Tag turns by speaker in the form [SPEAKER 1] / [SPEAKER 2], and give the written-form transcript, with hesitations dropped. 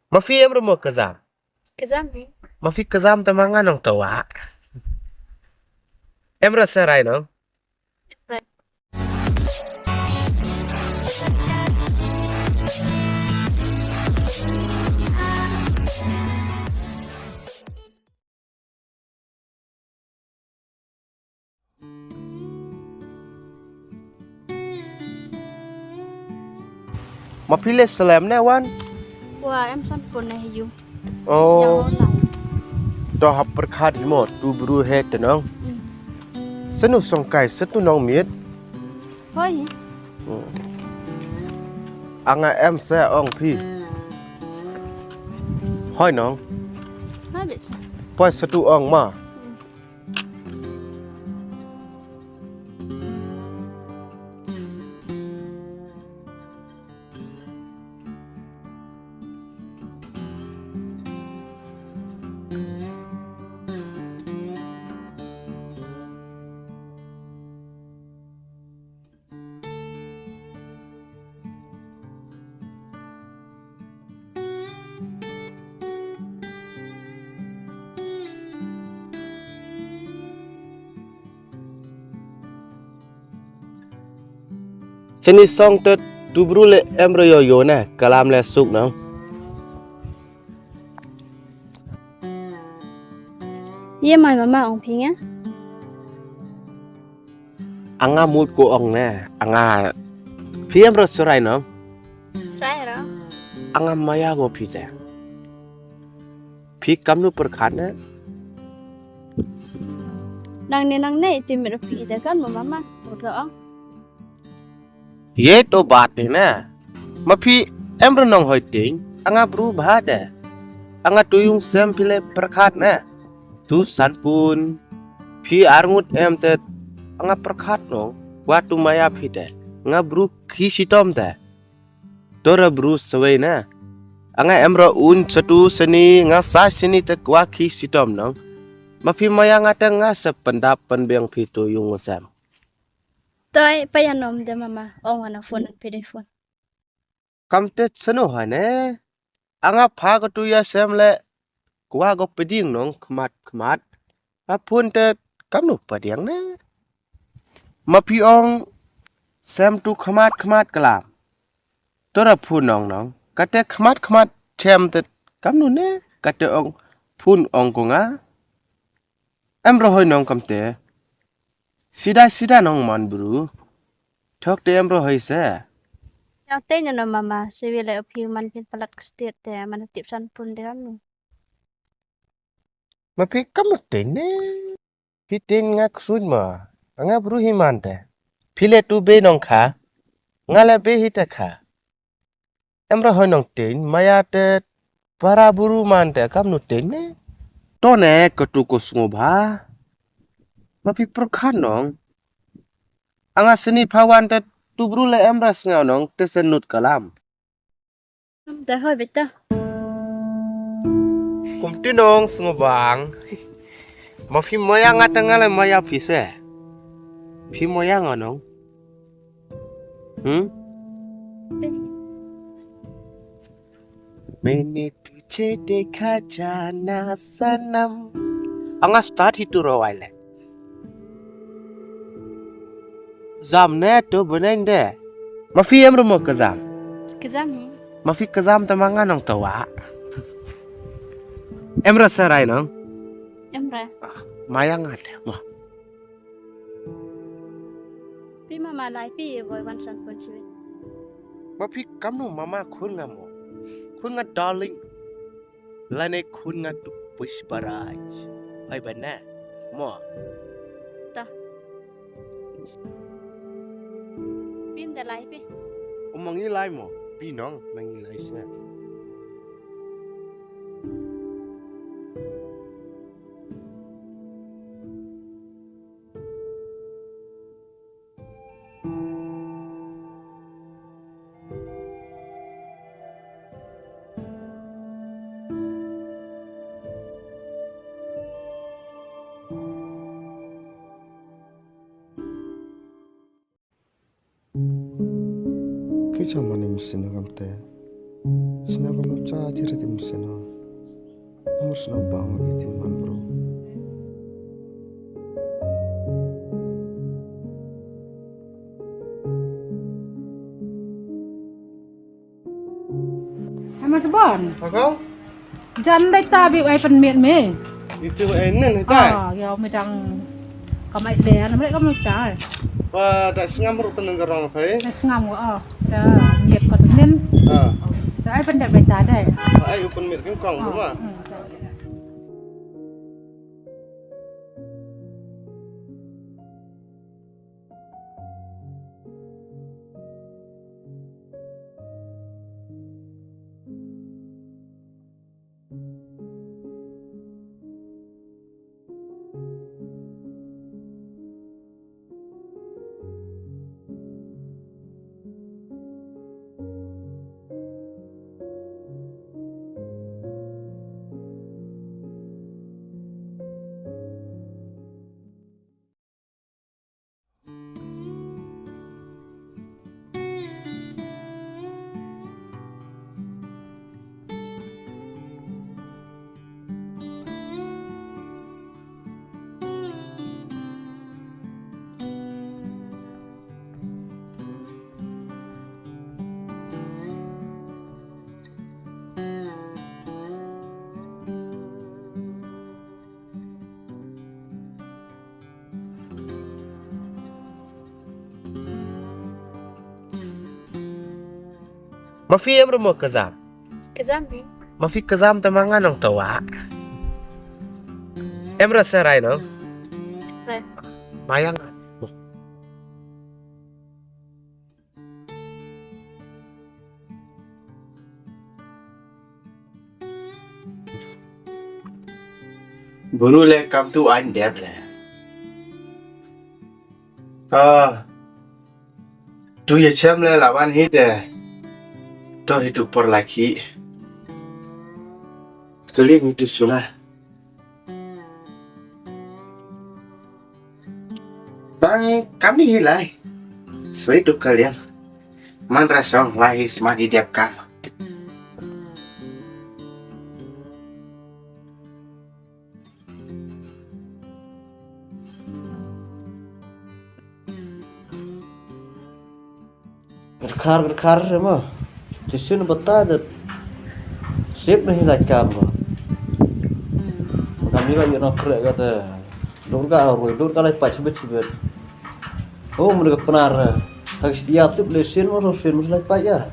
[SPEAKER 1] Mafi em mo kazam.
[SPEAKER 2] Kazam ni.
[SPEAKER 1] Mafi kazam tamangan nong tawa. Em rasa rai no.
[SPEAKER 2] Right.
[SPEAKER 1] Mafi le salam ne wan.
[SPEAKER 2] Wah, em san pun nih you. Yang
[SPEAKER 1] Oh,
[SPEAKER 2] online.
[SPEAKER 1] to hap perkhat himo tu bru he tenong. Senu songkai setu nong miet.
[SPEAKER 2] Hoi.
[SPEAKER 1] Anga em se ong pi. Hoi nong.
[SPEAKER 2] Hai bisa.
[SPEAKER 1] Poi setu ong ma. Seni song te tu bru le em ro yo ne kalam le suk nong.
[SPEAKER 2] Ye mai mama ong ping ya.
[SPEAKER 1] Anga mut ko ong ne. Anga pi em ro surai nong.
[SPEAKER 2] Try ra.
[SPEAKER 1] Anga maya go pi te. Pi kam nu perkhat ne.
[SPEAKER 2] Nang ne tim ra pi ta kan mama. Một rõ.
[SPEAKER 1] Ye to bat ni na. Mapi em ro nong hoi ting. Anga bru bha de. Anga tuyung sem pile perkhat na. Tu san pun. Pi arngut em te. Anga perkhat nong. Watu maya pi de. Anga bru ki sitom te. Tora bru sawai na. Anga em ro un satu seni. Nga sa seni te kwa ki sitom nong. Mapi maya ngata nga sependap penbeng pi tuyung sem.
[SPEAKER 2] Tôi payanom de mama. Ong ana phone at pede phone.
[SPEAKER 1] Kam te senu hai ne. Anga pha ko tu ya sem le. Kwa go peding nong khmat. Apun te kam nu padiang ne. Mapi ong sem tu khmat kalam. Tora phun nong. Kate khmat chem te kam nu ne. Kate ong phun ong ko nga. Em ro hoi nong kam te. Sida nong man bru. Thok te em ro hoi se.
[SPEAKER 2] Yang tanya no mama. Sewila api man pin palat ke state te. Mana tip san pun de kan.
[SPEAKER 1] Mapi kam nu te ne. Pi ting nga ksuj ma. Anga bru himan te. Pile tu be nong kha. Nga le be hi te kha. Em ro hoi nong te. Maya te. Para buru man te. Kam nu te ne. To ne ketu ko sungo ba. Mapi perkhan nong. Anga seni phawan te tu bru le em ras ngau nong te senut kalam.
[SPEAKER 2] Dah hoi beta.
[SPEAKER 1] Kum tu nong sungo bang. Mapi moya ngata ngale maya pise. Pi moya ngonong. मैंने तुझे देखा जाना सनम Anga start hitu rawaile Zam ne to beneng de Mafi em rumo kazam
[SPEAKER 2] Kazam ni.
[SPEAKER 1] Mafi kazam tamanga nong tawa Em rasa rai nong
[SPEAKER 2] Em ra.
[SPEAKER 1] Mayang ade mo
[SPEAKER 2] Pi mama lai pi boy wan san pun chiwi.
[SPEAKER 1] Mafi kamnu mama khun ngamo Khun nga darling Lane khun nga tu pushparaj Hai bana mo
[SPEAKER 2] Ta. Pim de lai pi.
[SPEAKER 1] Omangi lai mo Pi nong mangi lai se Cái chồng mà niệm sinh nó cầm tè Sina kalau cah ciri tim sina. Amur sina bang lagi timan bro.
[SPEAKER 3] Ama kebon.
[SPEAKER 1] Kakau?
[SPEAKER 3] Jan dai ta bi ai pen miet me.
[SPEAKER 1] Itu enen itu.
[SPEAKER 3] Ya mi dang kamai de na mereka kamai ta.
[SPEAKER 1] Wah, tak sengam bro tenang gerang apa ya?
[SPEAKER 3] Ngam ko da miet ko nen. Da ai pen dai ta dai.
[SPEAKER 1] Ai open mic kan kong rumah. Mafi em rumah kezam.
[SPEAKER 2] Kezam ni.
[SPEAKER 1] Mafi kezam temangan orang tua. Em rasa rai no?
[SPEAKER 2] Rai.
[SPEAKER 1] Mayang. Bulu le kam tu an deb le. Tu ye chem le lawan hit to hidup por lagi. Keling itu sulah. Bang kami hilai. Sesuai hidup kalian. Man rasong lahir semadi diap kam.
[SPEAKER 4] Berkar mah. Jisun beta dat sip nahi lakam. Kami kan nak kerja kata. Durga aroi, durga lagi pacibet. Oh mereka Pnar. Hak setiap tu lesin mah lesin mesti lagi paja.